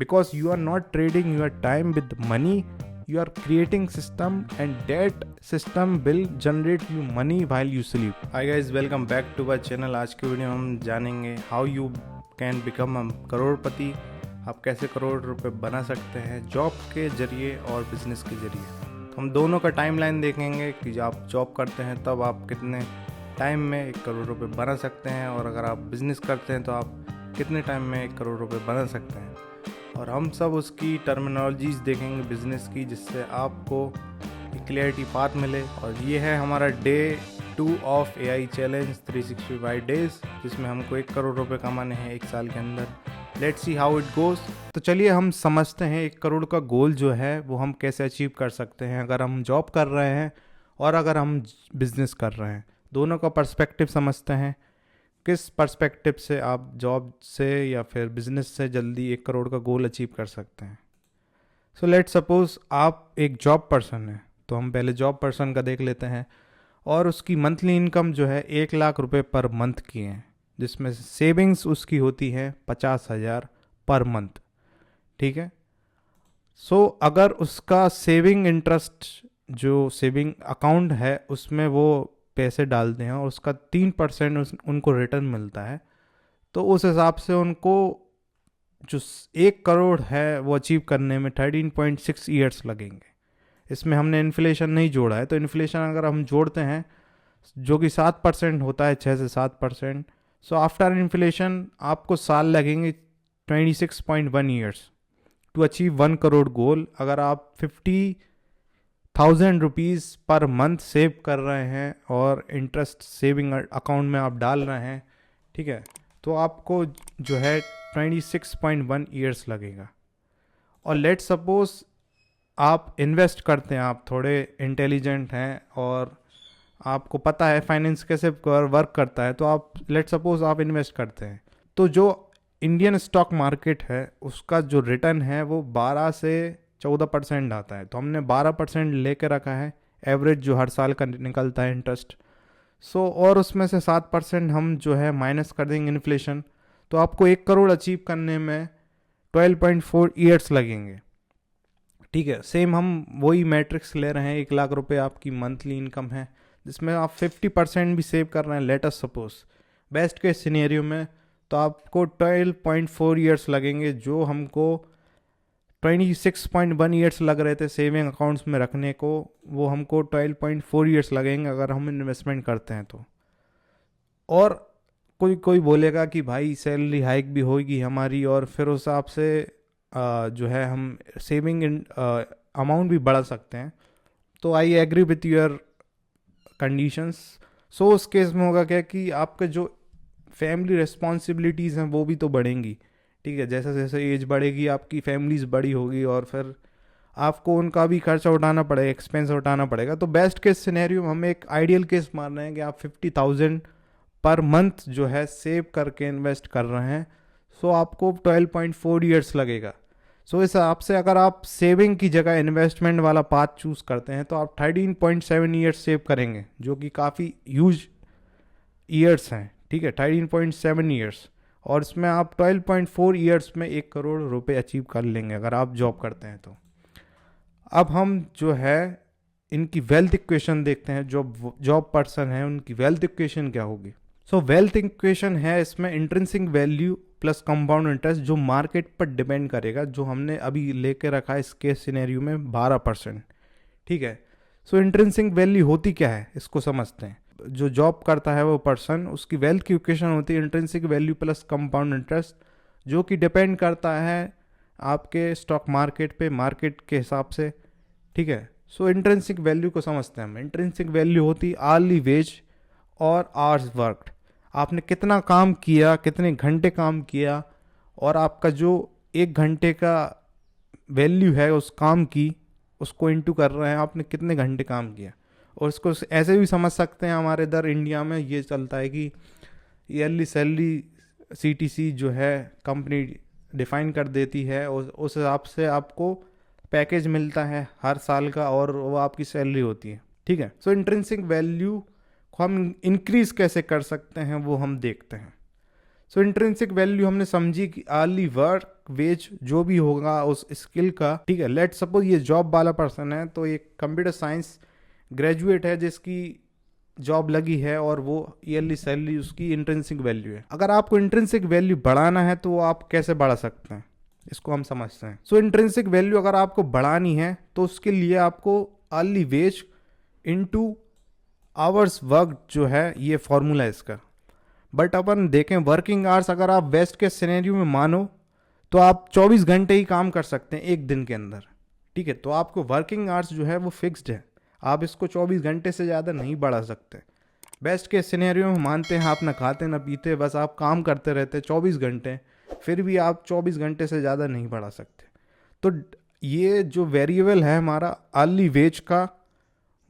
because you are not trading your time with money, you are creating system and that system will generate you money while you sleep. Hi guys, welcome back to our channel. आज की video हम जानेंगे how you can become a करोड़पति। आप कैसे करोड़ रुपए बना सकते हैं जॉब के जरिए और बिजनेस के जरिए। तो हम दोनों का टाइमलाइन देखेंगे कि जब आप जॉब करते हैं तब आप कितने टाइम में 1 करोड़ रुपए बना सकते हैं, और अगर आप बिज़नेस करते हैं तो आप कितने टाइम में 1 करोड़ रुपए बना सकते हैं। और हम सब उसकी टर्मिनोलॉजीज देखेंगे बिज़नेस की, जिससे आपको एक क्लियरिटी पाथ मिले। और ये है हमारा day 2 of AI challenge 365 days, जिसमें हमको 1 करोड़ रुपए कमाने हैं 1 साल के अंदर। Let's see how it goes. तो चलिए हम समझते हैं 1 करोड़ का गोल जो है वो हम कैसे अचीव कर सकते हैं अगर हम जॉब कर रहे हैं और अगर हम बिज़नेस कर रहे हैं। दोनों का पर्सपेक्टिव समझते हैं, किस पर्सपेक्टिव से आप जॉब से या फिर बिज़नेस से जल्दी 1 करोड़ का गोल अचीव कर सकते हैं। सो लेट्स सपोज आप एक जॉब पर्सन हैं, तो हम पहले जॉब पर्सन का देख लेते हैं। और उसकी मंथली इनकम जो है 1 लाख रुपए पर मंथ की है, जिसमें सेविंग्स उसकी होती है 50,000 पर मंथ। ठीक है। सो अगर उसका सेविंग इंटरेस्ट जो सेविंग अकाउंट है उसमें वो पैसे डालते हैं और उसका 3% उनको रिटर्न मिलता है, तो उस हिसाब से उनको जो 1 करोड़ है वो अचीव करने में 13.6 ईयर्स लगेंगे। इसमें हमने इन्फ्लेशन नहीं जोड़ा है, तो इन्फ्लेशन अगर हम जोड़ते हैं जो कि 7% होता है, 6 से 7%, सो आफ्टर इन्फ्लेशन आपको साल लगेंगे 26.1 ईयर्स टू अचीव 1 करोड़ गोल। अगर आप 50,000 रुपीज़ पर मंथ सेव कर रहे हैं और इंटरेस्ट सेविंग अकाउंट में आप डाल रहे हैं, ठीक है, तो आपको जो है 26.1 ईयर्स लगेगा। और लेट्स सपोज आप इन्वेस्ट करते हैं, आप थोड़े इंटेलिजेंट हैं और आपको पता है फाइनेंस कैसे वर्क करता है, तो आप लेट्स सपोज आप इन्वेस्ट करते हैं, तो जो इंडियन स्टॉक मार्केट है उसका जो रिटर्न है वो 12 से 14% आता है। तो हमने 12% लेके रखा है एवरेज, जो हर साल का निकलता है इंटरेस्ट। सो और उसमें से 7% हम जो है माइनस कर देंगे इन्फ्लेशन, तो आपको 1 करोड़ अचीव करने में 12.4 ईयर्स लगेंगे। ठीक है। सेम हम वही मैट्रिक्स ले रहे हैं। 1 लाख रुपए आपकी मंथली इनकम है, जिसमें आप 50% भी सेव कर रहे हैं। लेट अस सपोज बेस्ट के सिनेरियो में तो आपको 12.4 ईयर्स लगेंगे, जो हमको 26.1 ईयर्स लग रहे थे सेविंग अकाउंट्स में रखने को, वो हमको 12.4 ईयर्स लगेंगे अगर हम इन्वेस्टमेंट करते हैं तो। और कोई बोलेगा कि भाई सैलरी हाइक भी होगी हमारी और फिर उस हिसाब से जो है हम सेविंग अमाउंट भी बढ़ा सकते हैं। तो I agree with your conditions. So उस केस में होगा क्या कि आपके जो फैमिली रिस्पॉन्सिबिलिटीज़ हैं वो भी तो बढ़ेंगी। ठीक है। जैसे जैसे एज बढ़ेगी आपकी फैमिलीज बड़ी होगी और फिर आपको उनका भी खर्चा उठाना पड़ेगा, एक्सपेंस उठाना पड़ेगा। तो बेस्ट केस सिनेरियो हम एक आइडियल केस मान रहे हैं कि आप 50,000 पर मंथ जो है सेव करके इन्वेस्ट कर रहे हैं, सो आपको 12.4 ईयर्स लगेगा। सो इस हिसाब से अगर आप सेविंग की जगह इन्वेस्टमेंट वाला पाथ चूज़ करते हैं तो आप 13.7 ईयर्स सेव करेंगे, जो कि काफ़ी ह्यूज ईयर्स हैं। ठीक है, 13.7 ईयर्स, और इसमें आप 12.4 ईयर्स में 1 करोड़ रुपए अचीव कर लेंगे अगर आप जॉब करते हैं तो। अब हम जो है इनकी वेल्थ इक्वेशन देखते हैं। जो जॉब पर्सन है उनकी वेल्थ इक्वेशन क्या होगी। सो वेल्थ इक्वेशन है इसमें intrinsic value plus compound interest, जो मार्केट पर डिपेंड करेगा, जो हमने अभी लेके रखा है इस केस सिनेरियो में 12%। ठीक है। सो इंट्रिंसिक वैल्यू होती क्या है इसको समझते हैं। जो जॉब करता है वो पर्सन, उसकी वेल्थ की इक्वेशन होती है intrinsic value plus compound interest, जो कि डिपेंड करता है आपके स्टॉक मार्केट पे, मार्केट के हिसाब से। ठीक है। सो इंट्रिंसिक वैल्यू को समझते हैं हम। इंट्रिंसिक वैल्यू होती आर्ली वेज और आवर्स वर्कड। आपने कितना काम किया, कितने घंटे काम किया, और आपका जो 1 घंटे का वैल्यू है उस काम की, उसको इंटू कर रहे हैं आपने कितने घंटे काम किया। और इसको ऐसे भी समझ सकते हैं, हमारे इधर इंडिया में ये चलता है कि ईयरली सैलरी CTC जो है कंपनी डिफाइन कर देती है, उस हिसाब से आपको पैकेज मिलता है हर साल का और वो आपकी सैलरी होती है। ठीक है। सो इंट्रिंसिक वैल्यू को हम इंक्रीज कैसे कर सकते हैं वो हम देखते हैं। सो इंट्रिंसिक वैल्यू हमने समझी कि अर्ली वर्क वेज जो भी होगा उस स्किल का, ठीक है। लेट सपोज ये जॉब वाला पर्सन है, तो एक कंप्यूटर साइंस ग्रेजुएट है जिसकी जॉब लगी है और वो ईयरली सैलरी उसकी इंट्रिंसिक वैल्यू है। अगर आपको इंट्रिंसिक वैल्यू बढ़ाना है तो आप कैसे बढ़ा सकते हैं, इसको हम समझते हैं। सो इंट्रिंसिक वैल्यू अगर आपको बढ़ानी है तो उसके लिए आपको hourly wage into hours work जो है ये फॉर्मूला है इसका। बट अपन देखें वर्किंग आवर्स, अगर आप वेस्ट के सिनेरियो में मानो तो आप 24 घंटे ही काम कर सकते हैं एक दिन के अंदर, ठीक है। तो आपको वर्किंग आवर्स जो है वो फिक्स्ड है, आप इसको 24 घंटे से ज़्यादा नहीं बढ़ा सकते। बेस्ट के सिनेरियो में मानते हैं आप ना खाते ना पीते, बस आप काम करते रहते 24 घंटे, फिर भी आप 24 घंटे से ज़्यादा नहीं बढ़ा सकते। तो ये जो वेरिएबल है हमारा अर्ली वेज का,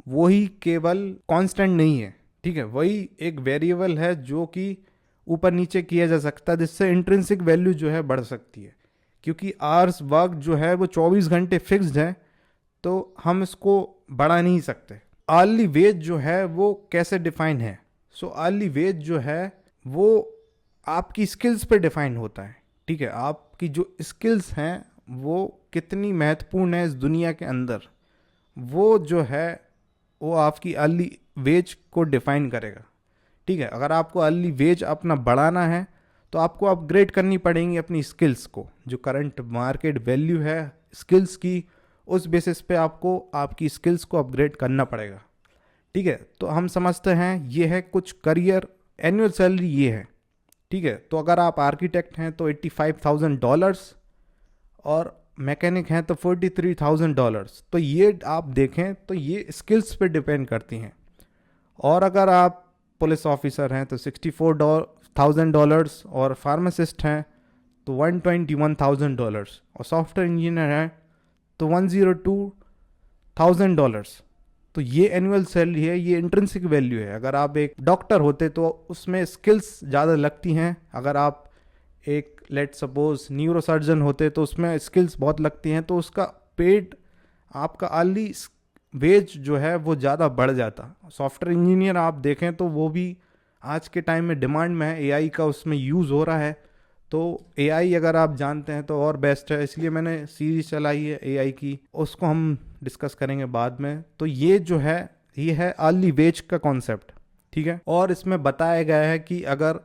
वही केवल कांस्टेंट नहीं है, ठीक है। वही एक वेरिएबल है जो कि ऊपर नीचे किया जा सकता है, जिससे इंट्रिंसिक वैल्यू जो है बढ़ सकती है। क्योंकि आवर्स वर्क जो है वो 24 घंटे फिक्स्ड है, तो हम इसको बढ़ा नहीं सकते। अर्ली वेज जो है वो कैसे डिफाइन है? सो अर्ली वेज जो है वो आपकी स्किल्स पे डिफाइन होता है, ठीक है। आपकी जो स्किल्स हैं वो कितनी महत्वपूर्ण है इस दुनिया के अंदर, वो जो है वो आपकी अर्ली वेज को डिफाइन करेगा, ठीक है। अगर आपको अर्ली वेज अपना बढ़ाना है तो आपको अपग्रेड करनी पड़ेंगी अपनी स्किल्स को, जो करंट मार्केट वैल्यू है स्किल्स की, उस बेसिस पे आपको आपकी स्किल्स को अपग्रेड करना पड़ेगा, ठीक है। तो हम समझते हैं ये है कुछ करियर एनुअल सैलरी ये है, ठीक है। तो अगर आप आर्किटेक्ट हैं तो $85,000 और मैकेनिक हैं तो $43,000। तो ये आप देखें तो ये स्किल्स पे डिपेंड करती हैं। और अगर आप पुलिस ऑफिसर हैं तो $64,000 और फार्मासिस्ट हैं तो $121,000 और सॉफ्टवेयर इंजीनियर हैं तो $102,000। तो ये एनुअल सैलरी है, ये इंट्रिंसिक वैल्यू है। अगर आप एक डॉक्टर होते तो उसमें स्किल्स ज़्यादा लगती हैं, अगर आप एक लेट सपोज न्यूरो सर्जन होते तो उसमें स्किल्स बहुत लगती हैं, तो उसका पेड आपका अर्ली वेज जो है वो ज़्यादा बढ़ जाता। सॉफ्टवेयर इंजीनियर आप देखें तो वो भी आज के टाइम में डिमांड में है, एआई का उसमें यूज़ हो रहा है। तो एआई अगर आप जानते हैं तो और बेस्ट है, इसलिए मैंने सीरीज चलाई है एआई की, उसको हम डिस्कस करेंगे बाद में। तो ये जो है ये है अर्ली वेज का कॉन्सेप्ट, ठीक है। और इसमें बताया गया है कि अगर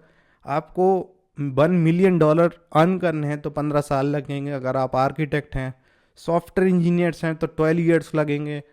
आपको $1 मिलियन अर्न करने हैं तो 15 साल लगेंगे। अगर आप आर्किटेक्ट हैं, सॉफ्टवेयर इंजीनियर्स हैं तो 12 ईयर्स लगेंगे।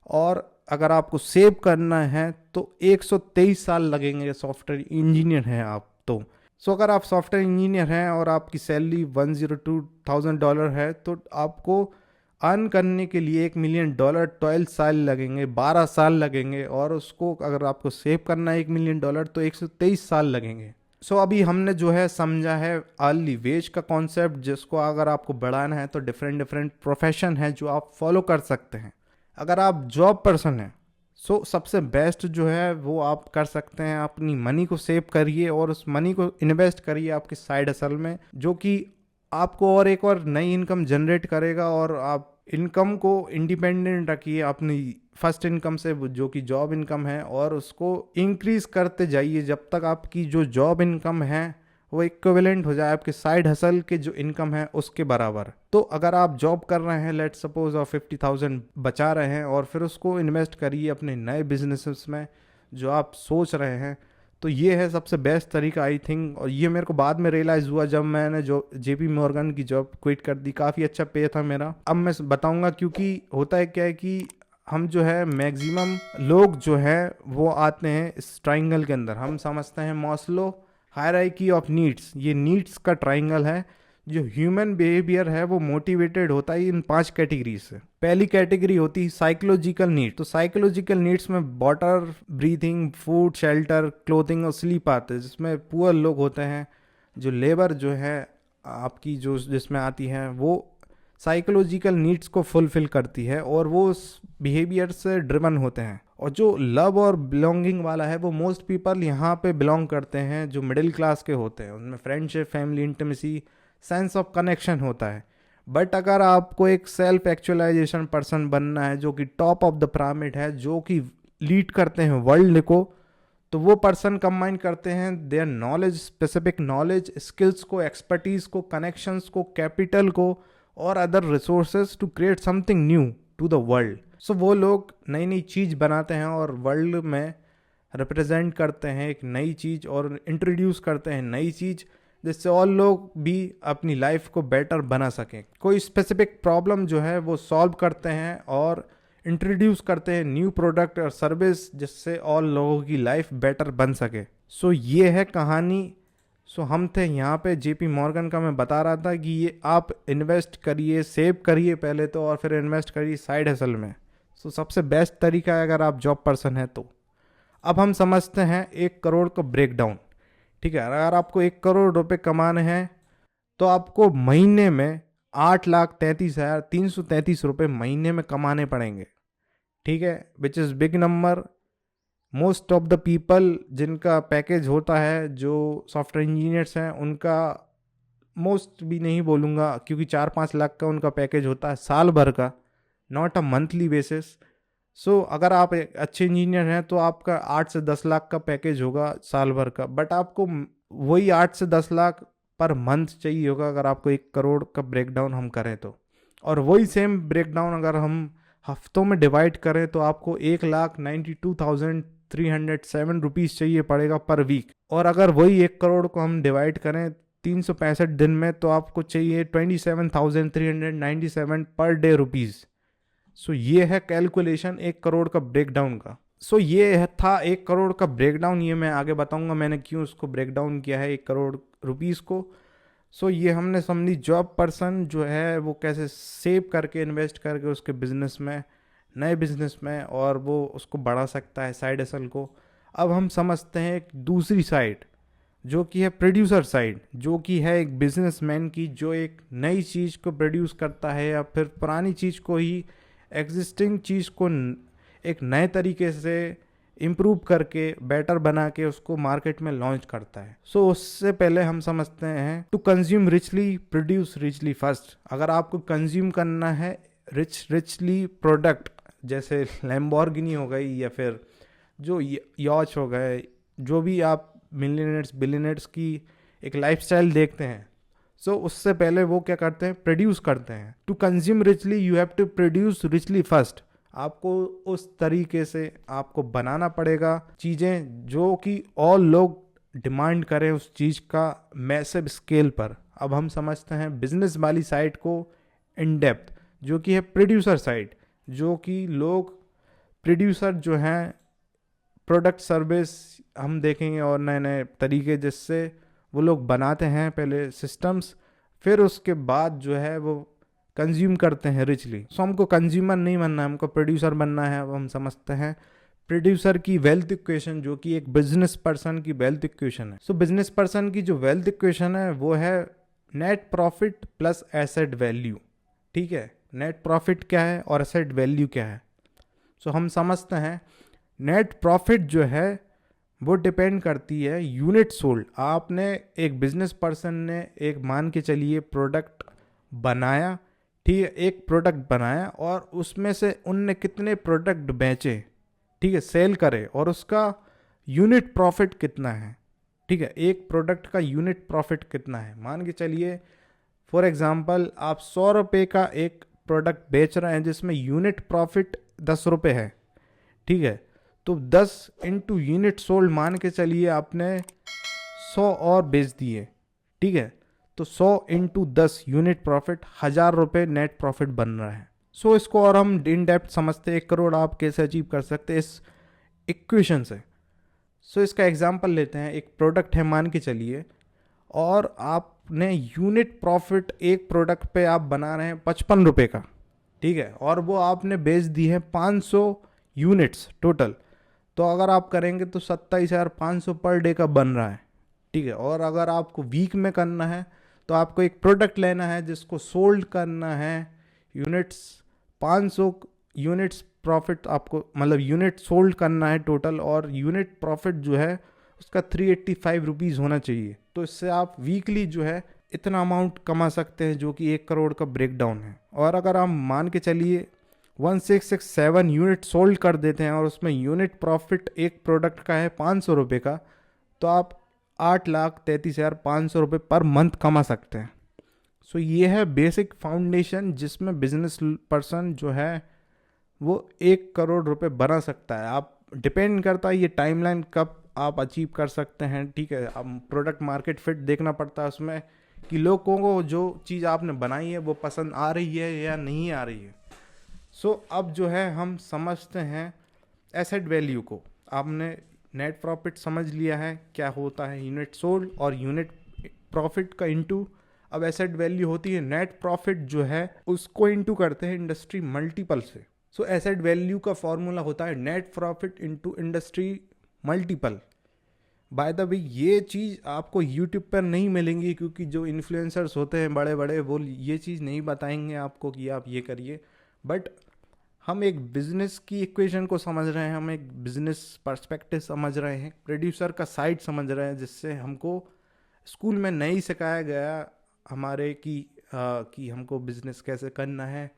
और अगर आपको सेव करना है तो 123 साल लगेंगे, सॉफ्टवेयर इंजीनियर हैं आप तो। सो अगर आप सॉफ्टवेयर इंजीनियर हैं और आपकी सैलरी $102,000 है तो आपको अर्न करने के लिए $1 मिलियन 12 साल लगेंगे, 12 साल लगेंगे। और उसको अगर आपको सेव करना है $1 मिलियन तो 123 साल लगेंगे। सो अभी हमने जो है समझा है अर्ली वेज का कॉन्सेप्ट, जिसको अगर आपको बढ़ाना है तो डिफरेंट प्रोफेशन है जो आप फॉलो कर सकते हैं। अगर आप जॉब पर्सन हैं सो सबसे बेस्ट जो है वो आप कर सकते हैं, अपनी मनी को सेव करिए और उस मनी को इन्वेस्ट करिए आपके साइड हसल में, जो कि आपको और एक और नई इनकम जनरेट करेगा। और आप इनकम को इंडिपेंडेंट रखिए अपनी फर्स्ट इनकम से, जो कि जॉब इनकम है, और उसको इंक्रीज करते जाइए जब तक आपकी जो जॉब इनकम है वो इक्विवेलेंट हो जाए आपके साइड हसल के जो इनकम है उसके बराबर। तो अगर आप जॉब कर रहे हैं लेट सपोज और 50,000 बचा रहे हैं और फिर उसको इन्वेस्ट करिए अपने नए बिजनेसेस में जो आप सोच रहे हैं, तो ये है सबसे बेस्ट तरीका आई थिंक। और ये मेरे को बाद में रियलाइज़ हुआ जब मैंने जो JP मॉर्गन की जॉब क्विट कर दी, काफ़ी अच्छा पे था मेरा। अब मैं बताऊंगा, क्योंकि होता है क्या है कि हम जो है मैक्सिमम लोग जो है वो आते हैं इस ट्राइंगल के अंदर, हम समझते हैं मॉस्लो हायरार्की ऑफ नीड्स, ये नीड्स का ट्राइंगल है। जो ह्यूमन बिहेवियर है वो मोटिवेटेड होता है इन 5 कैटेगरी से। पहली कैटेगरी होती है साइकोलॉजिकल नीड। तो साइकोलॉजिकल नीड्स में water, breathing, food, shelter, clothing और स्लीप आते हैं, जिसमें पुअर लोग होते हैं। जो लेबर जो है आपकी जो जिसमें आती है वो साइकोलॉजिकल नीड्स को फुलफिल करती है और वो उस बिहेवियर से ड्रिवन होते हैं। और जो लव और बिलोंगिंग वाला है वो मोस्ट पीपल यहाँ पे बिलोंग करते हैं जो मिडिल क्लास के होते हैं, उनमें friendship, family, intimacy, sense of connection होता है। बट अगर आपको एक सेल्फ एक्चुअलाइजेशन पर्सन बनना है जो कि टॉप ऑफ द पिरामिड है, जो कि लीड करते हैं वर्ल्ड को, तो वो पर्सन कंबाइन करते हैं their knowledge, specific knowledge, skills को, एक्सपर्टीज को, कनेक्शंस को, कैपिटल को और other resources to create something new to the world. So वो लोग नई नई चीज़ बनाते हैं और वर्ल्ड में रिप्रेजेंट करते हैं एक नई चीज़ और इंट्रोड्यूस करते हैं नई चीज़, जिससे और लोग भी अपनी लाइफ को बेटर बना सकें। कोई स्पेसिफिक प्रॉब्लम जो है वो सॉल्व करते हैं और इंट्रोड्यूस करते हैं न्यू प्रोडक्ट और सर्विस, जिससे और लोगों की लाइफ बेटर बन सके। सो ये है कहानी। सो हम थे यहाँ पे JP मॉर्गन का। मैं बता रहा था कि ये आप इन्वेस्ट करिए, सेव करिए पहले तो, और फिर इन्वेस्ट करिए साइड हसल में। सो सबसे बेस्ट तरीका है अगर आप जॉब पर्सन हैं तो। अब हम समझते हैं 1 करोड़ का ब्रेकडाउन। ठीक है, अगर आपको 1 करोड़ रुपए कमाने हैं तो आपको महीने में 8,33,333 रुपये महीने में कमाने पड़ेंगे। ठीक है, which is big number. Most of the people जिनका पैकेज होता है, जो सॉफ्टवेयर इंजीनियर्स हैं, उनका मोस्ट भी नहीं बोलूँगा क्योंकि 4-5 लाख का उनका पैकेज होता है साल भर का, नॉट अ मंथली बेसिस। सो अगर आप एक अच्छे इंजीनियर हैं तो आपका 8 से 10 लाख का पैकेज होगा साल भर का, बट आपको वही 8 से 10 लाख पर मंथ चाहिए होगा अगर आपको 1 करोड़ का ब्रेकडाउन हम करें तो। और वही सेम ब्रेकडाउन अगर हम हफ्तों में डिवाइड करें तो आपको 1,92,307 रुपीज़ चाहिए पड़ेगा पर वीक। और अगर वही 1 करोड़ को हम डिवाइड करें 365 दिन में तो आपको चाहिए 27,397 पर डे रुपीज़। सो ये है कैलकुलेशन 1 करोड़ का ब्रेकडाउन का। सो ये था 1 करोड़ का ब्रेकडाउन। ये मैं आगे बताऊंगा मैंने क्यों उसको ब्रेकडाउन किया है 1 करोड़ रुपीज़ को। सो ये हमने समझी जॉब पर्सन जो है वो कैसे सेव करके, इन्वेस्ट करके उसके बिजनेस में, नए बिजनेस में, और वो उसको बढ़ा सकता है साइड हसल को। अब हम समझते हैं एक दूसरी साइड जो कि है प्रोड्यूसर साइड, जो कि है एक बिजनेसमैन की, जो एक नई चीज़ को प्रोड्यूस करता है या फिर पुरानी चीज़ को ही, एग्जिस्टिंग चीज़ को एक नए तरीके से इम्प्रूव करके, बेटर बना के उसको मार्केट में लॉन्च करता है। सो उससे पहले हम समझते हैं to consume richly, produce richly first. अगर आपको कंज्यूम करना है रिचली प्रोडक्ट, जैसे लैम्बोर्गिनी हो गई या फिर जो यॉच हो गए, जो भी आप मिलियनर्स बिलियनर्स की एक लाइफस्टाइल देखते हैं, सो उससे पहले वो क्या करते हैं, प्रोड्यूस करते हैं। To consume richly you have to produce richly first. आपको उस तरीके से आपको बनाना पड़ेगा चीज़ें जो कि और लोग डिमांड करें उस चीज़ का मैसिव स्केल पर। अब हम समझते हैं बिजनेस वाली साइड को इन डेप्थ, जो कि है प्रोड्यूसर साइड, जो कि लोग प्रोड्यूसर जो हैं प्रोडक्ट सर्विस हम देखेंगे और नए नए तरीके जिससे वो लोग बनाते हैं पहले सिस्टम्स, फिर उसके बाद जो है वो कंज्यूम करते हैं रिचली। सो हमको कंज्यूमर नहीं बनना है, हमको प्रोड्यूसर बनना है। अब हम समझते हैं प्रोड्यूसर की वेल्थ इक्वेशन, जो कि एक बिजनेस पर्सन की वेल्थ इक्वेशन है। सो बिजनेस पर्सन की जो वेल्थ इक्वेशन है वो है net profit plus asset value. ठीक है, नेट प्रॉफिट क्या है और एसेट वैल्यू क्या है। सो हम समझते हैं नेट प्रॉफिट जो है वो डिपेंड करती है यूनिट सोल्ड। आपने एक बिजनेस पर्सन ने एक मान के चलिए प्रोडक्ट बनाया, ठीक है, एक प्रोडक्ट बनाया और उसमें से उनने कितने प्रोडक्ट बेचे, ठीक है, सेल करे, और उसका यूनिट प्रॉफिट कितना है। ठीक है, एक प्रोडक्ट का यूनिट प्रॉफिट कितना है। मान के चलिए फॉर एग्जांपल आप 100 रुपये का एक प्रोडक्ट बेच रहे हैं जिसमें यूनिट प्रॉफिट 10 रुपये है। ठीक है, तो 10 इंटू यूनिट सोल्ड मान के चलिए आपने 100 और बेच दिए। ठीक है, तो 100 इंटू 10 यूनिट प्रॉफिट 1000 रुपये नेट प्रॉफिट बन रहा है। सो इसको और हम इन डेप्थ समझते हैं 1 करोड़ आप कैसे अचीव कर सकते हैं इस इक्वेशन से। सो इसका एग्जांपल लेते हैं। एक प्रोडक्ट है मान के चलिए, और आपने यूनिट प्रॉफिट एक प्रोडक्ट पे आप बना रहे हैं 55 रुपये का। ठीक है, और वो आपने बेच दी है 500 यूनिट्स टोटल। तो अगर आप करेंगे तो 27,500 पर डे का बन रहा है। ठीक है, और अगर आपको वीक में करना है तो आपको एक प्रोडक्ट लेना है जिसको सोल्ड करना है यूनिट्स 500 यूनिट्स प्रॉफिट आपको, मतलब यूनिट सोल्ड करना है टोटल, और यूनिट प्रॉफिट जो है उसका 385 रुपीज़ होना चाहिए। तो इससे आप वीकली जो है इतना अमाउंट कमा सकते हैं, जो कि 1 करोड़ का ब्रेकडाउन है। और अगर आप मान के चलिए 1667 यूनिट सोल्ड कर देते हैं और उसमें यूनिट प्रॉफिट एक प्रोडक्ट का है 500 रुपये का, तो आप 8,33,500 रुपये पर मंथ कमा सकते हैं। सो ये है बेसिक फाउंडेशन जिसमें बिजनेस पर्सन जो है वो 1 करोड़ रुपए बना सकता है। आप डिपेंड करता है ये टाइमलाइन कब आप अचीव कर सकते हैं, ठीक है। अब प्रोडक्ट मार्केट फिट देखना पड़ता है उसमें कि लोगों को जो चीज़ आपने बनाई है वो पसंद आ रही है या नहीं आ रही है। सो अब जो है हम समझते हैं एसेट वैल्यू को। आपने नेट प्रॉफिट समझ लिया है क्या होता है, यूनिट सोल्ड और यूनिट प्रॉफिट का इनटू। अब एसेट वैल्यू होती है नेट प्रॉफिट जो है उसको इनटू करते हैं इंडस्ट्री मल्टीपल से। सो एसेट वैल्यू का फॉर्मूला होता है net profit into industry multiple. By the way ये चीज़ आपको यूट्यूब पर नहीं मिलेंगी क्योंकि जो इन्फ्लुएंसर्स होते हैं बड़े बड़े वो ये चीज़ नहीं बताएंगे आपको कि आप ये करिए। बट हम एक बिजनेस की इक्वेशन को समझ रहे हैं, हम एक बिजनेस पर्सपेक्टिव समझ रहे हैं, प्रोड्यूसर का साइड समझ रहे हैं, जिससे हमको स्कूल में नहीं सिखाया गया हमारे कि हमको बिजनेस कैसे करना है।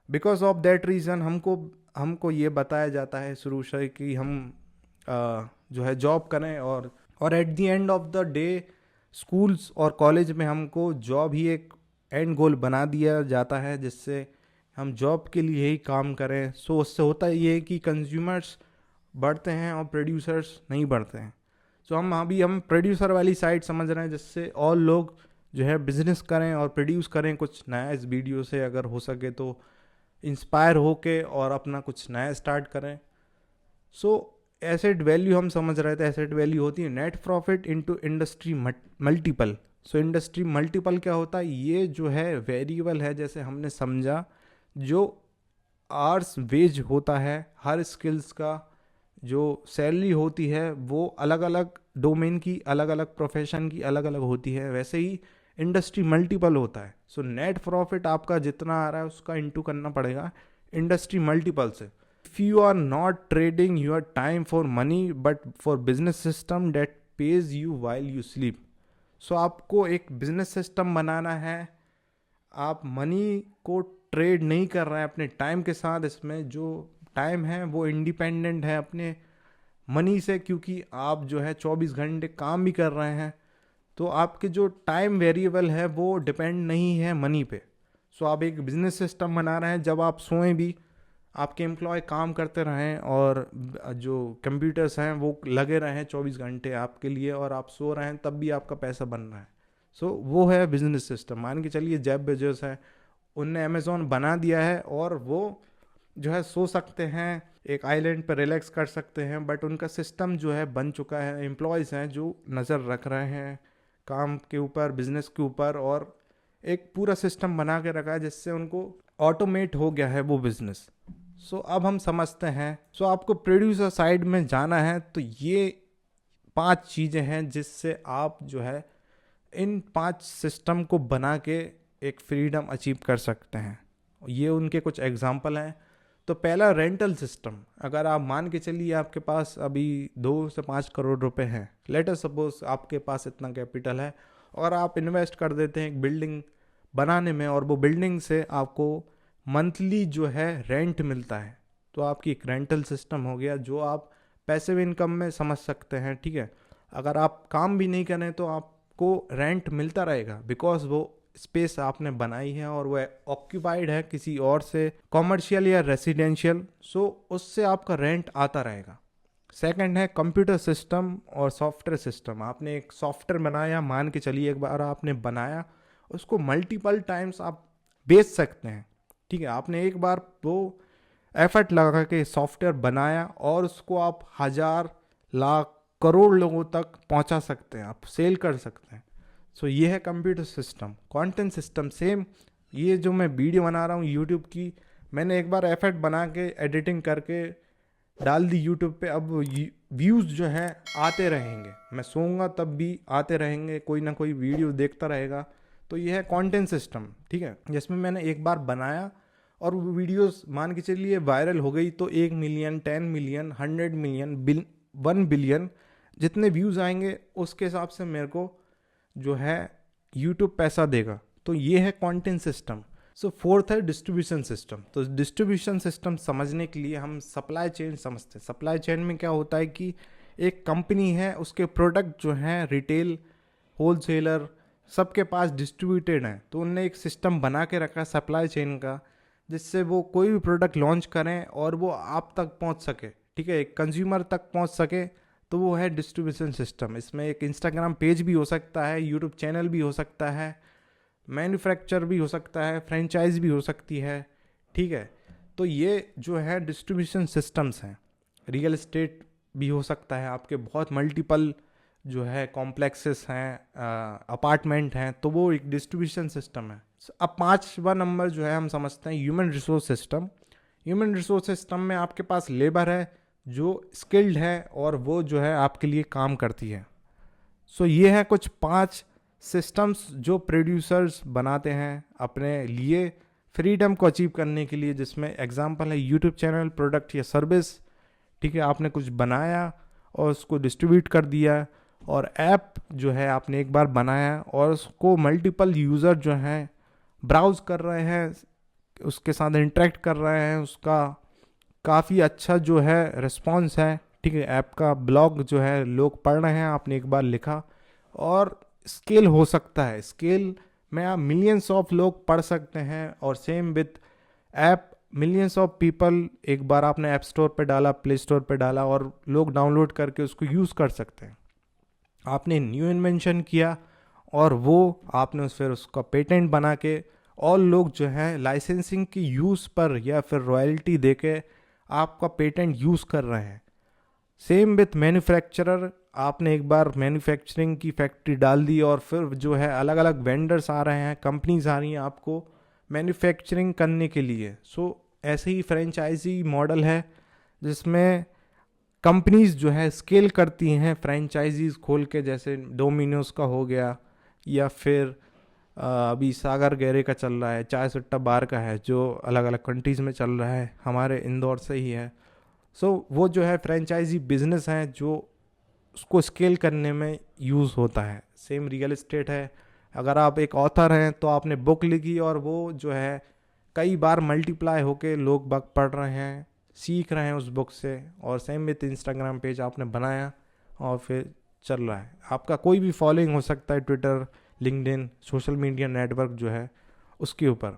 बिकॉज ऑफ दैट रीज़न हमको ये बताया जाता है शुरू से कि हम जो है जॉब करें और at the end of the day schools और कॉलेज में हमको जॉब ही एक एंड गोल बना दिया जाता है जिससे हम जॉब के लिए ही काम करें। सो उससे होता ये है कि कंज्यूमर्स बढ़ते हैं और प्रोड्यूसर्स नहीं बढ़ते हैं। सो हम प्रोड्यूसर वाली साइड समझ रहे हैं जिससे और लोग जो है बिजनेस करें और प्रोड्यूस करें कुछ नया इस वीडियो से, अगर हो सके तो इंस्पायर होके और अपना कुछ नया स्टार्ट करें। सो एसेट वैल्यू हम समझ रहे थे, एसेट वैल्यू होती है net profit into industry multiple. So industry multiple क्या होता है, ये जो है वेरिएबल है, जैसे हमने समझा जो आवर्स वेज होता है, हर स्किल्स का जो सैलरी होती है वो अलग अलग डोमेन की, अलग अलग प्रोफेशन की अलग अलग होती है, वैसे ही इंडस्ट्री मल्टीपल होता है। सो नेट प्रॉफिट आपका जितना आ रहा है उसका इंटू करना पड़ेगा इंडस्ट्री मल्टीपल से। If you are not trading your time for money but for business system that pays you while you sleep. So आपको एक बिजनेस सिस्टम बनाना है, आप मनी को ट्रेड नहीं कर रहे हैं अपने टाइम के साथ। इसमें जो टाइम है वो इंडिपेंडेंट है अपने मनी से, क्योंकि आप जो है 24 घंटे काम भी कर रहे हैं, तो आपके जो टाइम वेरिएबल है वो डिपेंड नहीं है मनी पे। सो आप एक बिजनेस सिस्टम बना रहे हैं, जब आप सोएं भी आपके एम्प्लॉय काम करते रहें और जो कंप्यूटर्स हैं वो लगे रहें 24 घंटे आपके लिए, और आप सो रहे हैं तब भी आपका पैसा बन रहा है। सो वो है बिजनेस सिस्टम। मान के चलिए जेफ बेजोस है, उनने अमेज़ॉन बना दिया है और वो जो है सो सकते हैं, एक आइलैंड पर रिलैक्स कर सकते हैं, बट उनका सिस्टम जो है बन चुका है, एम्प्लॉयज़ हैं जो नज़र रख रहे हैं काम के ऊपर, बिजनेस के ऊपर, और एक पूरा सिस्टम बना के रखा है जिससे उनको ऑटोमेट हो गया है वो बिजनेस। सो अब हम समझते हैं, सो आपको प्रोड्यूसर साइड में जाना है तो ये 5 चीज़ें हैं जिससे आप जो है इन 5 सिस्टम को बना के एक फ्रीडम अचीव कर सकते हैं। ये उनके कुछ एग्जांपल हैं। तो पहला रेंटल सिस्टम। अगर आप मान के चलिए आपके पास अभी 2 से 5 करोड़ रुपए हैं, लेट अस सपोज आपके पास इतना कैपिटल है और आप इन्वेस्ट कर देते हैं एक बिल्डिंग बनाने में, और वो बिल्डिंग से आपको मंथली जो है रेंट मिलता है, तो आपकी एक रेंटल सिस्टम हो गया जो आप पैसिव इनकम में समझ सकते हैं, ठीक है। अगर आप काम भी नहीं करें तो आपको रेंट मिलता रहेगा, बिकॉज वो स्पेस आपने बनाई है और वह ऑक्यूपाइड है किसी और से, कॉमर्शियल या रेसिडेंशियल, सो उससे आपका रेंट आता रहेगा। सेकंड है कंप्यूटर सिस्टम और सॉफ्टवेयर सिस्टम। आपने एक सॉफ्टवेयर बनाया, मान के चलिए एक बार आपने बनाया, उसको मल्टीपल टाइम्स आप बेच सकते हैं, ठीक है। आपने एक बार वो एफर्ट लगा के सॉफ्टवेयर बनाया और उसको आप 1000 लाख करोड़ लोगों तक पहुंचा सकते हैं, आप सेल कर सकते हैं। सो ये है computer system. Content system same, ये जो मैं वीडियो बना रहा हूँ यूट्यूब की, मैंने एक बार एफर्ट बना के एडिटिंग करके डाल दी यूट्यूब पे, अब व्यूज़ जो हैं आते रहेंगे, मैं सोऊंगा तब भी आते रहेंगे, कोई ना कोई वीडियो देखता रहेगा। तो ये है कंटेंट सिस्टम, ठीक है, जिसमें मैंने एक बार बनाया और वो वीडियोस मान के चलिए वायरल हो गई, तो 1 मिलियन, 10 मिलियन, 100 मिलियन, 1 बिलियन जितने व्यूज़ आएंगे उसके हिसाब से मेरे को जो है यूट्यूब पैसा देगा। तो ये है कंटेंट सिस्टम। सो फोर्थ है डिस्ट्रीब्यूशन सिस्टम। तो डिस्ट्रीब्यूशन सिस्टम समझने के लिए हम सप्लाई चेन समझते हैं। सप्लाई चेन में क्या होता है कि एक कंपनी है, उसके प्रोडक्ट जो हैं रिटेल, होलसेलर सबके पास डिस्ट्रीब्यूटेड हैं, तो उनने एक सिस्टम बना के रखा है सप्लाई चेन का, जिससे वो कोई भी प्रोडक्ट लॉन्च करें और वो आप तक पहुंच सके, ठीक है, एक कंज्यूमर तक पहुंच सके। तो वो है डिस्ट्रीब्यूशन सिस्टम। इसमें एक इंस्टाग्राम पेज भी हो सकता है, यूट्यूब चैनल भी हो सकता है, मैन्युफैक्चर भी हो सकता है, फ्रेंचाइज भी हो सकती है, ठीक है। तो ये जो है डिस्ट्रीब्यूशन सिस्टम्स हैं। रियल एस्टेट भी हो सकता है, आपके बहुत मल्टीपल जो है कॉम्प्लेक्सेस हैं, अपार्टमेंट हैं, तो वो एक डिस्ट्रीब्यूशन सिस्टम है। अब पांचवा नंबर जो है हम समझते हैं human resource system. Human resource system में आपके पास लेबर है जो स्किल्ड है और वो जो है आपके लिए काम करती है। सो ये है कुछ 5 सिस्टम्स जो प्रोड्यूसर्स बनाते हैं अपने लिए फ्रीडम को अचीव करने के लिए, जिसमें एग्जांपल है यूट्यूब चैनल, प्रोडक्ट या सर्विस, ठीक है। आपने कुछ बनाया और उसको डिस्ट्रीब्यूट कर दिया, और ऐप जो है आपने एक बार बनाया और उसको मल्टीपल यूज़र जो हैं ब्राउज कर रहे हैं, उसके साथ इंटरेक्ट कर रहे हैं, उसका काफ़ी अच्छा जो है रिस्पॉन्स है, ठीक है। ऐप का ब्लॉग जो है लोग पढ़ रहे हैं, आपने एक बार लिखा, और स्केल हो सकता है, स्केल में आप मिलियंस ऑफ लोग पढ़ सकते हैं। और same with app, millions of people, एक बार आपने ऐप स्टोर पे डाला, प्ले स्टोर पे डाला, और लोग डाउनलोड करके उसको यूज़ कर सकते हैं। आपने न्यू इन्वेंशन किया और वो आपने फिर उसका पेटेंट बना के, और लोग जो है लाइसेंसिंग की यूज़ पर या फिर रॉयल्टी दे के आपका पेटेंट यूज़ कर रहे हैं। सेम विथ मैन्युफैक्चरर, आपने एक बार मैन्युफैक्चरिंग की फैक्ट्री डाल दी और फिर जो है अलग अलग वेंडर्स आ रहे हैं, कंपनीज आ रही हैं आपको मैन्युफैक्चरिंग करने के लिए। सो ऐसे ही फ्रेंचाइजी मॉडल है जिसमें कंपनीज जो है स्केल करती हैं फ्रेंचाइजीज खोल के, जैसे डोमिनोज का हो गया, या फिर अभी सागर गहरे का चल रहा है, चाय सुट्टा बार का है, जो अलग अलग कंट्रीज़ में चल रहा है, हमारे इंदौर से ही है। सो वो जो है फ्रेंचाइजी बिजनेस हैं जो उसको स्केल करने में यूज़ होता है। सेम रियल एस्टेट है, अगर आप एक ऑथर हैं तो आपने बुक लिखी और वो जो है कई बार मल्टीप्लाई होके लोग बाग पढ़ रहे हैं, सीख रहे हैं उस बुक से। और सेम विथ इंस्टाग्राम पेज आपने बनाया और फिर चल रहा है, आपका कोई भी फॉलोइंग हो सकता है, Twitter, LinkedIn, social media network जो है उसके ऊपर।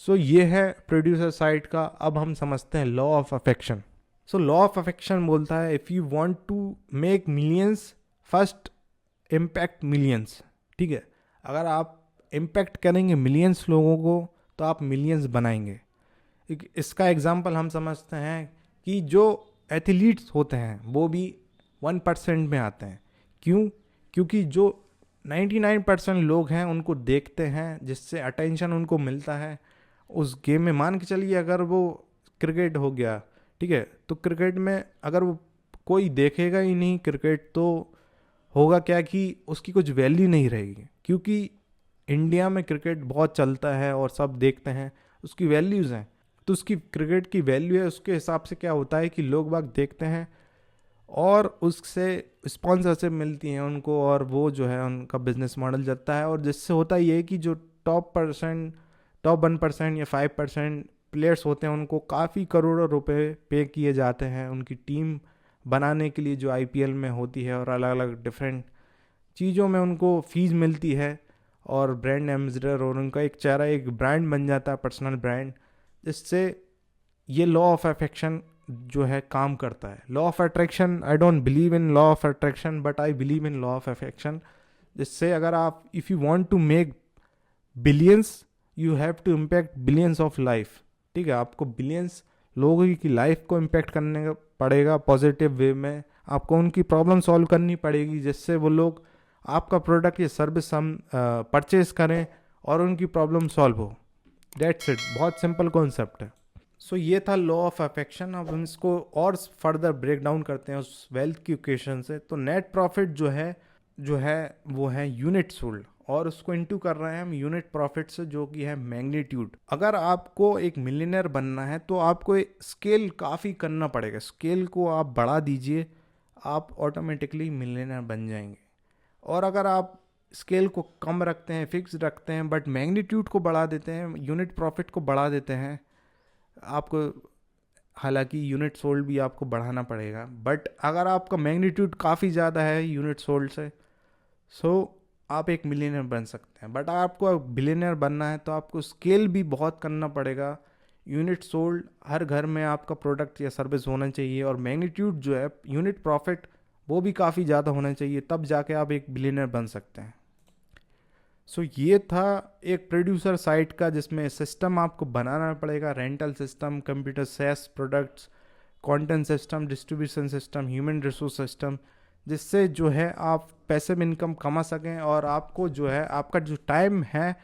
सो ये है प्रोड्यूसर साइड का। अब हम समझते हैं law of affection. So law of affection बोलता है if you want to make millions, first impact millions, ठीक है। अगर आप इम्पैक्ट करेंगे मिलियंस लोगों को तो आप मिलियंस बनाएंगे। इसका एग्जांपल हम समझते हैं कि जो एथलीट्स होते हैं वो भी 1% में आते हैं। क्यों? क्योंकि जो 99% लोग हैं उनको देखते हैं, जिससे अटेंशन उनको मिलता है उस गेम में। मान के चलिए अगर वो क्रिकेट हो गया, ठीक है, तो क्रिकेट में अगर वो कोई देखेगा ही नहीं क्रिकेट, तो होगा क्या कि उसकी कुछ वैल्यू नहीं रहेगी। क्योंकि इंडिया में क्रिकेट बहुत चलता है और सब देखते हैं, उसकी वैल्यूज़ हैं, तो उसकी क्रिकेट की वैल्यू है, उसके हिसाब से क्या होता है कि लोग बाग देखते हैं और उससे स्पॉन्सरशिप मिलती हैं उनको, और वो जो है उनका बिजनेस मॉडल चलता है। और जिससे होता ये है कि जो टॉप 1% या 5% प्लेयर्स होते हैं उनको काफ़ी करोड़ों रुपए पे किए जाते हैं उनकी टीम बनाने के लिए, जो आईपीएल में होती है, और अलग अलग डिफरेंट चीज़ों में उनको फीस मिलती है, और ब्रांड एम्बेसडर, और उनका एक चेहरा, एक ब्रांड बन जाता है, पर्सनल ब्रांड। जिससे ये लॉ ऑफ अफेक्शन जो है काम करता है। Law of attraction, I don't believe in law of attraction but I believe in law of affection. जिससे अगर आप, if you want to make billions, you have to impact billions of life, ठीक है। आपको बिलियंस लोगों की life को impact करने का पड़ेगा पॉजिटिव वे में। आपको उनकी प्रॉब्लम सॉल्व करनी पड़ेगी, जिससे वो लोग आपका प्रोडक्ट या सर्विस हम परचेज करें और उनकी प्रॉब्लम सॉल्व हो। दैट्स इट, बहुत सिंपल कॉन्सेप्ट है। सो ये था लॉ ऑफ अफेक्शन। अब हम इसको और फर्दर ब्रेक डाउन करते हैं उस वेल्थ की इक्वेशन से। तो नेट प्रॉफिट जो है वो है यूनिट सोल्ड, और उसको इनटू कर रहे हैं हम यूनिट प्रॉफिट से, जो कि है मैग्नीट्यूड। अगर आपको एक मिलियनर बनना है तो आपको स्केल काफ़ी करना पड़ेगा, स्केल को आप बढ़ा दीजिए, आप ऑटोमेटिकली मिलियनर बन जाएंगे। और अगर आप स्केल को कम रखते हैं, फिक्स रखते हैं, बट मैग्नीट्यूड को बढ़ा देते हैं, यूनिट प्रॉफिट को बढ़ा देते हैं आपको। हालांकि यूनिट सोल्ड भी आपको बढ़ाना पड़ेगा, बट अगर आपका मैग्नीट्यूड काफ़ी ज़्यादा है यूनिट सोल्ड से, सो आप एक मिलियनर बन सकते हैं। बट आपको बिलियनर बनना है तो आपको स्केल भी बहुत करना पड़ेगा। यूनिट सोल्ड हर घर में आपका प्रोडक्ट या सर्विस होना चाहिए, और मैग्नीट्यूड जो है यूनिट प्रॉफिट वो भी काफ़ी ज़्यादा होना चाहिए, तब जाके आप एक बिलियनर बन सकते हैं। सो ये था एक प्रोड्यूसर साइट का, जिसमें सिस्टम आपको बनाना पड़ेगा, rental system, computer cess products, content system, distribution system, human resource system, जिससे जो है आप पैसिव इनकम कमा सकें, और आपको जो है आपका जो टाइम है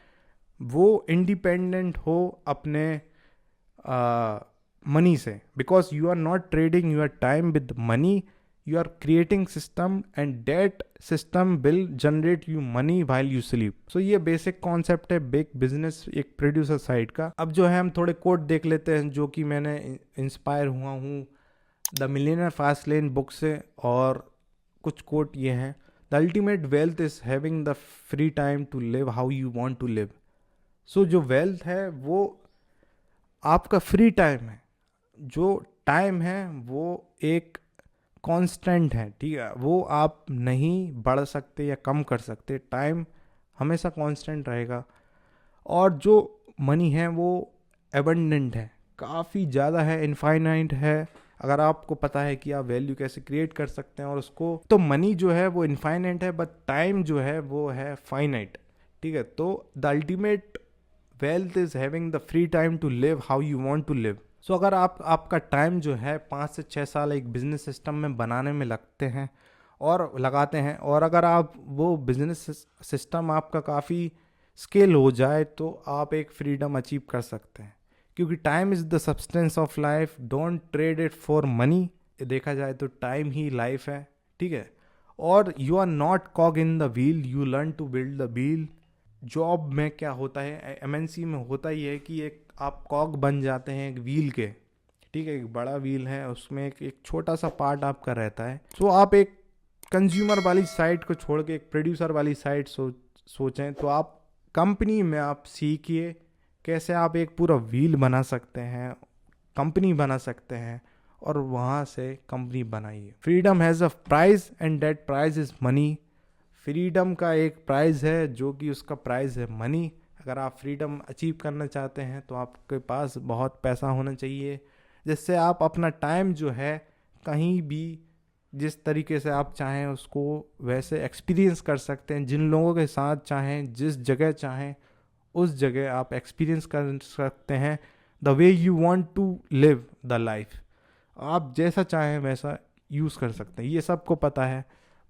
वो इंडिपेंडेंट हो अपने मनी से, because you are not trading your time with money, you are creating system and that system will generate you money while you sleep. So ये basic concept है बिग बिजनेस एक producer site का। अब जो है हम थोड़े कोट देख लेते हैं जो कि मैंने इंस्पायर हुआ हूँ the millionaire fast lane book से, और कुछ कोट ये हैं। The ultimate wealth is having the free time to live how you want to live. So जो वेल्थ है वो आपका फ्री टाइम है, जो टाइम है वो एक कांस्टेंट है, ठीक है, वो आप नहीं बढ़ सकते या कम कर सकते, टाइम हमेशा कांस्टेंट रहेगा। और जो मनी है वो एबंडेंट है, काफ़ी ज़्यादा है, इनफाइनाइट है। अगर आपको पता है कि आप वैल्यू कैसे क्रिएट कर सकते हैं और उसको, तो मनी जो है वो इनफाइनाइट है, बट टाइम जो है वो है फाइनाइट, ठीक है। तो the ultimate wealth is having the free time to live how you want to live. So अगर आपका टाइम जो है 5 से 6 साल एक बिजनेस सिस्टम में बनाने में लगते हैं और लगाते हैं, और अगर आप वो बिजनेस सिस्टम आपका काफ़ी स्केल हो जाए तो आप एक फ्रीडम अचीव कर सकते हैं, क्योंकि time is the substance of life, don't trade it for money. देखा जाए तो टाइम ही लाइफ है, ठीक है। और you are not cog in the wheel, you learn to build the wheel. Job में क्या होता है, एमएनसी में होता ही है कि एक आप कॉग बन जाते हैं एक व्हील के, ठीक है, एक बड़ा व्हील है, उसमें एक छोटा सा पार्ट आपका रहता है। तो आप एक कंज्यूमर वाली साइट को छोड़ के एक प्रोड्यूसर वाली साइट सोचें, तो आप कंपनी में आप सीखिए कैसे आप एक पूरा व्हील बना सकते हैं, कंपनी बना सकते हैं, और वहाँ से कंपनी बनाइए। Freedom has a price and that price is money. Freedom का एक प्राइस है जो कि उसका प्राइस है मनी। अगर आप फ्रीडम अचीव करना चाहते हैं तो आपके पास बहुत पैसा होना चाहिए, जिससे आप अपना टाइम जो है कहीं भी जिस तरीके से आप चाहें उसको वैसे एक्सपीरियंस कर सकते हैं। जिन लोगों के साथ चाहें, जिस जगह चाहें उस जगह आप एक्सपीरियंस कर सकते हैं। The way you want to live the life, आप जैसा चाहें वैसा यूज़ कर सकते हैं। ये सबको पता है,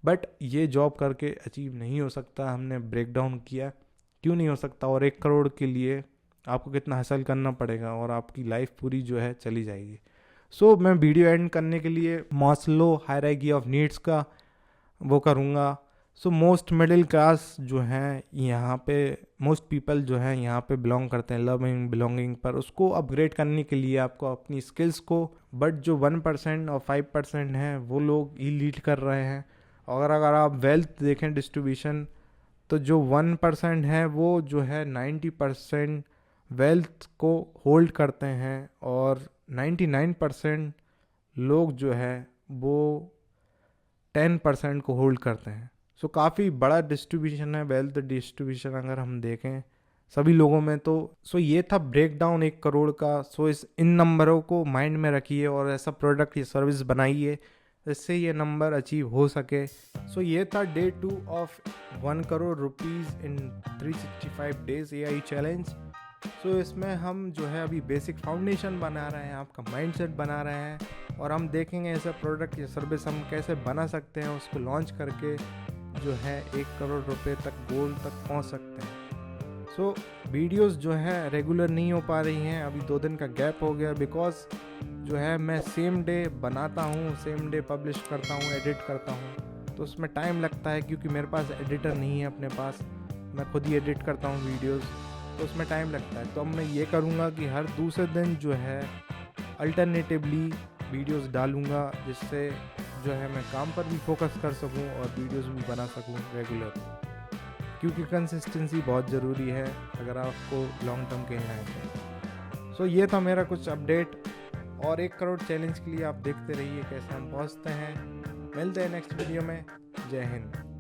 बट ये जॉब करके अचीव नहीं हो सकता। हमने ब्रेक डाउन किया क्यों नहीं हो सकता, और 1 करोड़ के लिए आपको कितना हासिल करना पड़ेगा, और आपकी लाइफ पूरी जो है चली जाएगी। सो मैं वीडियो एंड करने के लिए मास्लो हायरार्की ऑफ नीड्स का वो करूँगा। सो मोस्ट मिडिल क्लास जो हैं यहाँ पे, मोस्ट पीपल जो हैं यहाँ पे बिलोंग करते हैं लविंग बिलोंगिंग पर। उसको अपग्रेड करने के लिए आपको अपनी स्किल्स को, बट जो 1% और 5% हैं वो लोग ही लीड कर रहे हैं। और अगर आप वेल्थ देखें डिस्ट्रीब्यूशन, तो जो 1% है वो जो है 90% वेल्थ को होल्ड करते हैं, और 99% लोग जो है वो 10% को होल्ड करते हैं। सो काफ़ी बड़ा डिस्ट्रीब्यूशन है वेल्थ डिस्ट्रीब्यूशन अगर हम देखें सभी लोगों में। तो ये था ब्रेक डाउन 1 करोड़ का। सो इन नंबरों को माइंड में रखिए और ऐसा प्रोडक्ट या सर्विस बनाइए जिससे ये नंबर अचीव हो सके। सो ये था day 2 of 1 crore rupees in 365 days AI चैलेंज। सो इसमें हम जो है अभी बेसिक फाउंडेशन बना रहे हैं, आपका माइंडसेट बना रहे हैं, और हम देखेंगे ऐसा प्रोडक्ट या सर्विस हम कैसे बना सकते हैं, उसको लॉन्च करके जो है 1 करोड़ रुपए तक गोल तक पहुंच सकते हैं। सो वीडियोस जो है रेगुलर नहीं हो पा रही हैं, अभी 2 दिन का गैप हो गया, बिकॉज जो है मैं सेम डे बनाता हूँ, सेम डे पब्लिश करता हूँ, एडिट करता हूँ, तो उसमें टाइम लगता है क्योंकि मेरे पास एडिटर नहीं है अपने पास, मैं खुद ही एडिट करता हूँ वीडियोस, तो उसमें टाइम लगता है। तो अब मैं ये करूँगा कि हर दूसरे दिन जो है अल्टरनेटिवली वीडियोस डालूँगा, जिससे जो है मैं काम पर भी फोकस कर सकूँ और वीडियोस भी बना सकूँ रेगुलर। क्योंकि कंसिस्टेंसी बहुत ज़रूरी है अगर आपको लॉन्ग टर्म खेलना है तो। सो ये था मेरा कुछ अपडेट, और 1 करोड़ चैलेंज के लिए आप देखते रहिए कैसे हम पहुंचते हैं। मिलते हैं नेक्स्ट वीडियो में। जय हिंद।